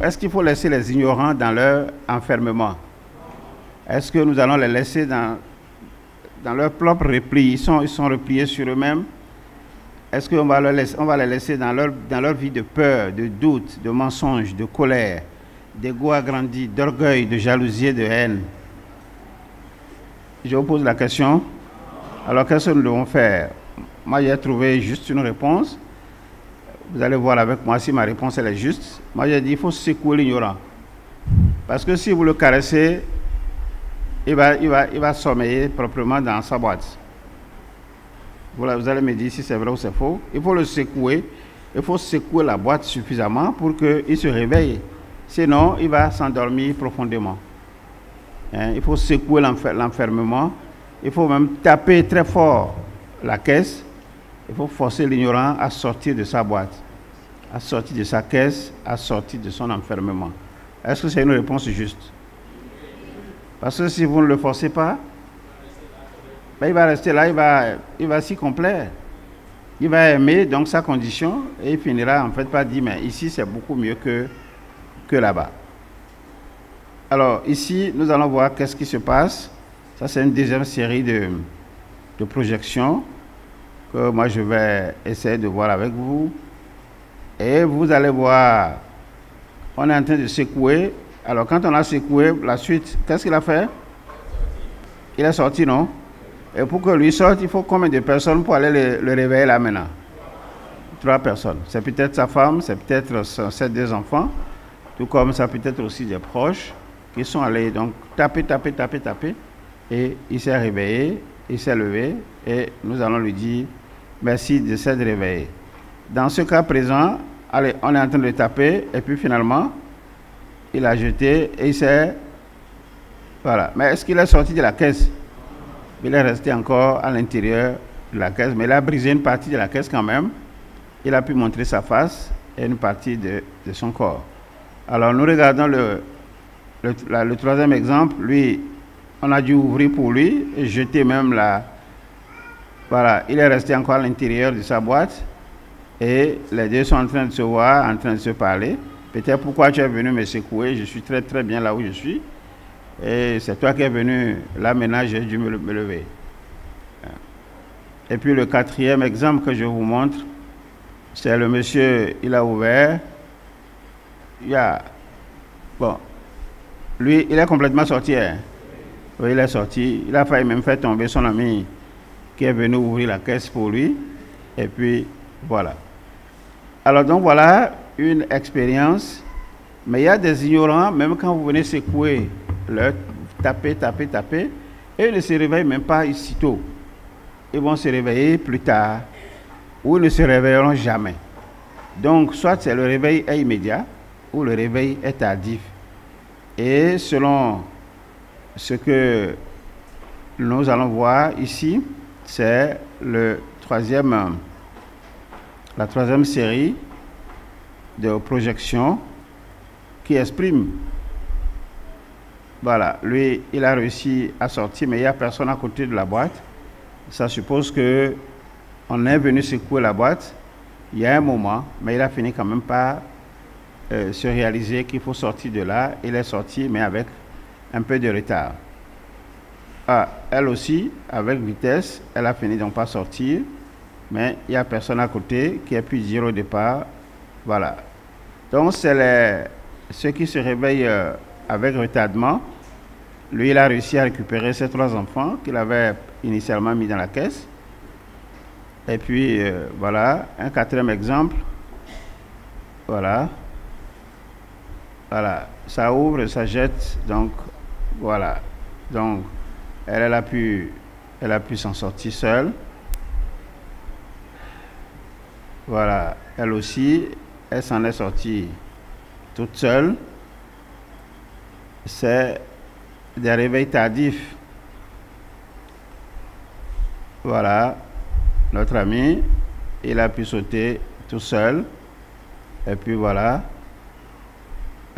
est-ce qu'il faut laisser les ignorants dans leur enfermement? Est-ce que nous allons les laisser dans leur propre repli? Ils sont repliés sur eux-mêmes. Est-ce qu'on va les laisser dans leur vie de peur, de doute, de mensonge, de colère, d'ego agrandi, d'orgueil, de jalousie et de haine? Je vous pose la question. Alors, qu'est-ce que nous devons faire? Moi, j'ai trouvé juste une réponse. Vous allez voir avec moi si ma réponse elle est juste. Moi, j'ai dit il faut secouer l'ignorant. Parce que si vous le caressez, il va sommeiller proprement dans sa boîte. Voilà, vous allez me dire si c'est vrai ou c'est faux. Il faut le secouer. Il faut secouer la boîte suffisamment pour qu'il se réveille. Sinon, il va s'endormir profondément. Il faut secouer l'enfermement. Il faut même taper très fort la caisse. Il faut forcer l'ignorant à sortir de sa boîte, à sortir de sa caisse, à sortir de son enfermement. Est-ce que c'est une réponse juste? Parce que si vous ne le forcez pas, il va rester là, il va s'y complaire. Il va aimer donc sa condition et il finira en fait par dire mais ici c'est beaucoup mieux que là-bas. Alors ici nous allons voir qu'est-ce qui se passe. Ça c'est une deuxième série de projections que moi je vais essayer de voir avec vous. Et vous allez voir, on est en train de secouer. Alors quand on a secoué, la suite, qu'est-ce qu'il a fait? Il est sorti, non? Et pour que lui sorte, il faut combien de personnes pour aller le réveiller là maintenant? 3 personnes. C'est peut-être sa femme, c'est peut-être ses 2 enfants, tout comme ça peut être aussi des proches qui sont allés donc taper. Et il s'est réveillé, il s'est levé et nous allons lui dire merci de s'être réveillé. Dans ce cas présent, allez, on est en train de taper et puis finalement, il a jeté et il s'est... Voilà. Mais est-ce qu'il est sorti de la caisse? Il est resté encore à l'intérieur de la caisse, mais il a brisé une partie de la caisse quand même. Il a pu montrer sa face et une partie de son corps. Alors nous regardons le troisième exemple. Lui, on a dû ouvrir pour lui et jeter même la... Voilà, il est resté encore à l'intérieur de sa boîte et les deux sont en train de se voir, en train de se parler. Peut-être pourquoi tu es venu me secouer, je suis très très bien là où je suis. Et c'est toi qui es venu, là maintenant j'ai dû me lever. Et puis le quatrième exemple que je vous montre, c'est le monsieur, il a ouvert. Bon, lui, il est complètement sorti. Oui, il est sorti. Il a failli même faire tomber son ami qui est venu ouvrir la caisse pour lui. Et puis, voilà. Alors donc voilà une expérience. Mais il y a des ignorants, même quand vous venez secouer, leur taper, et ils ne se réveillent même pas aussitôt. Ils vont se réveiller plus tard, ou ils ne se réveilleront jamais. Donc, soit le réveil est immédiat, ou le réveil est tardif. Et selon ce que nous allons voir ici, c'est la troisième série de projections qui exprime. Voilà, lui, il a réussi à sortir, mais il n'y a personne à côté de la boîte. Ça suppose que on est venu secouer la boîte il y a un moment, mais il a fini quand même par se réaliser qu'il faut sortir de là. Il est sorti, mais avec un peu de retard. Elle aussi, avec vitesse, elle a fini donc par sortir, mais il n'y a personne à côté qui a pu dire au départ, voilà. Donc c'est ceux qui se réveillent avec retardement. Lui, il a réussi à récupérer ses 3 enfants qu'il avait initialement mis dans la caisse. Et puis, voilà, un quatrième exemple. Voilà. Voilà, ça ouvre, ça jette, donc, voilà. Donc, elle a pu s'en sortir seule. Voilà, elle aussi, elle s'en est sortie toute seule. C'est des réveils tardifs. Voilà, notre ami, il a pu sauter tout seul. Et puis voilà,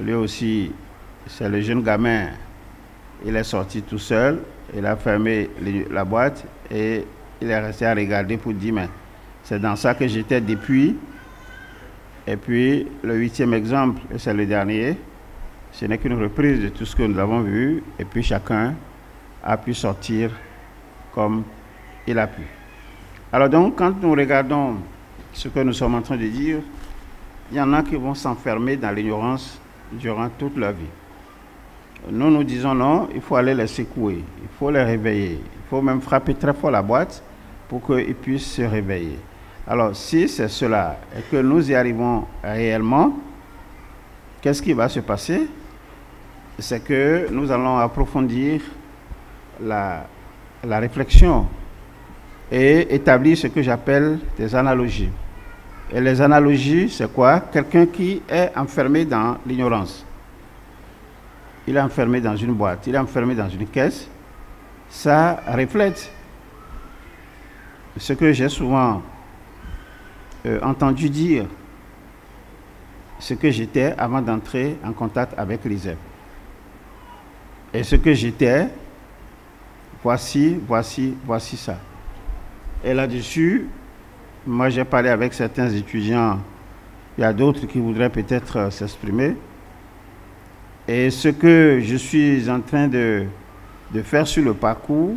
lui aussi, c'est le jeune gamin. Il est sorti tout seul, il a fermé la boîte et il est resté à regarder pour dire, mais c'est dans ça que j'étais depuis. Et puis, le 8e exemple, et c'est le dernier, ce n'est qu'une reprise de tout ce que nous avons vu, et puis chacun a pu sortir comme il a pu. Alors donc, quand nous regardons ce que nous sommes en train de dire, il y en a qui vont s'enfermer dans l'ignorance durant toute leur vie. Nous, nous disons non, il faut aller les secouer, il faut les réveiller, il faut même frapper très fort la boîte pour qu'ils puissent se réveiller. Alors, si c'est cela et que nous y arrivons réellement, qu'est-ce qui va se passer? C'est que nous allons approfondir la réflexion et établir ce que j'appelle des analogies. Et les analogies, c'est quoi? Quelqu'un qui est enfermé dans l'ignorance. Il est enfermé dans une boîte, il est enfermé dans une caisse. Ça reflète ce que j'ai souvent entendu dire, ce que j'étais avant d'entrer en contact avec l'ISEP. Et ce que j'étais, voici ça. Et là-dessus, moi j'ai parlé avec certains étudiants, il y a d'autres qui voudraient peut-être s'exprimer. Et ce que je suis en train de faire sur le parcours,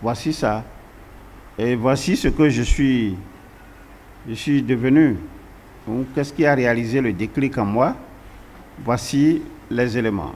voici ça. Et voici ce que je suis devenu. Donc, qu'est-ce qui a réalisé le déclic en moi? Voici les éléments.